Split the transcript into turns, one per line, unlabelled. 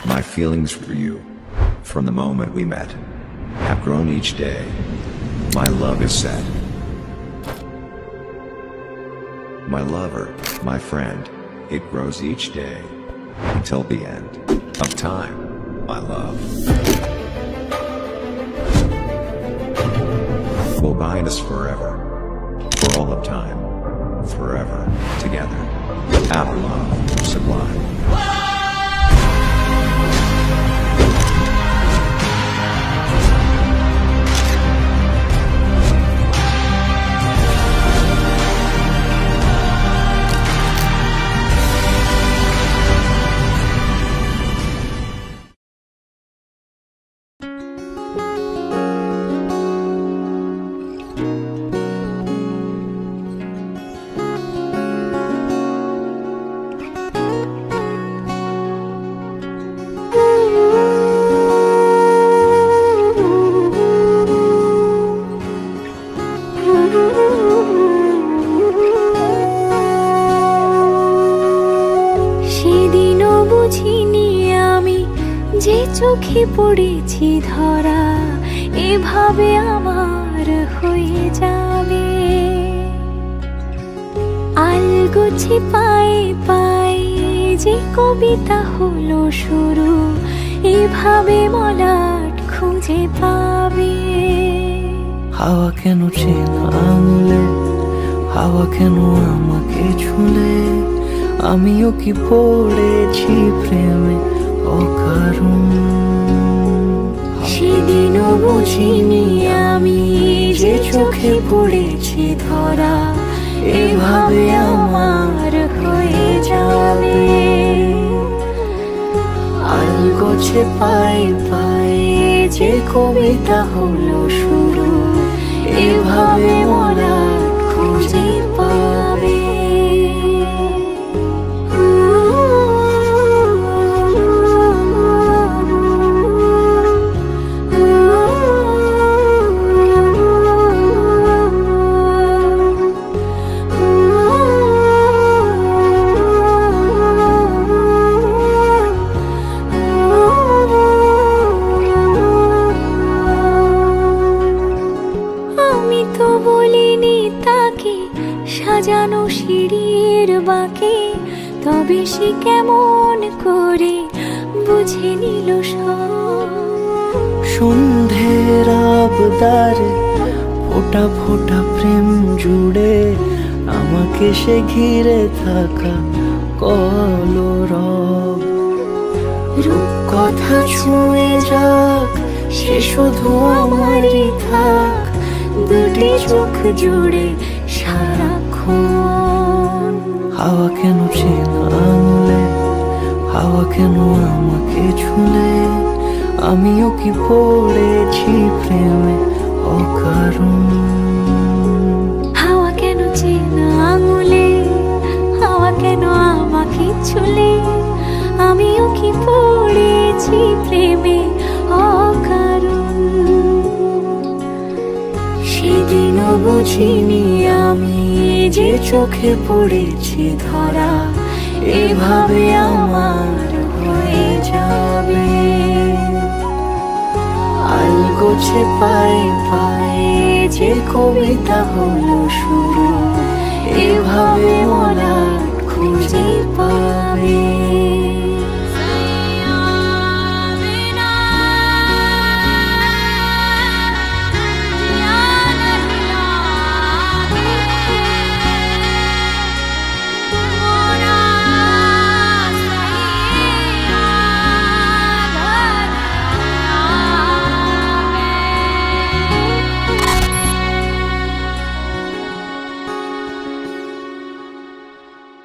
My feelings for you, from the moment we met, have grown each day. My love is set. My lover, my friend, it grows each day, until the end of time, my love. Will bind us forever, for all of time, forever, together. Our love, sublime.
চোখে পড়েছি ধরা এভাবে আমার হয়ে যাবে আলগোছে পায়ে পায়ে যে কবিতা হলো শুরু এভাবে মলাট খুঁজে পাবে
হাওয়া কেন চেনা আঙুলে হাওয়া কেন আমাকে ছুলে আমিও কি পড়েছি প্রেমে অকারণ
সেদিনও বুঝিনি আমি যে চোখে পড়েছি ধরা এভাবে আমার হয়ে যাবে আলগোছে পায়ে পায়ে যে কবিতা হলো শুরু এভাবে মলাট খুঁজে পাবে সাজানো সিঁড়ির বাঁকে তবে সে কেমন করে বুঝে নিল সব
সন্ধ্যের আবদারে ফোটা ফোটা প্রেম জুড়ে আমাকে সে ঘিরে থাকা কলরব
রূপকথা ছুঁয়ে যাক সে শুধু আমারই থাক দুটি চোখ জুড়ে সারাক্ষণ
হাওয়া কেন চেনা আঙুলে হাওয়া কেন আমাকে ছুলে আমিও কি পড়েছি প্রেমে অকারণ
হাওয়া কেন চেনা আঙুলে হাওয়া কেন আমাকে ছুলে আমিও কি পড়েছি প্রেমে অকারণ সেদিনও বুঝিনি আমি যে চোখে পড়েছি ধরা এভাবে আমার হয়ে যাবে আলগোছে পায়ে পায়ে যে কবিতা হলো শুরু এভাবে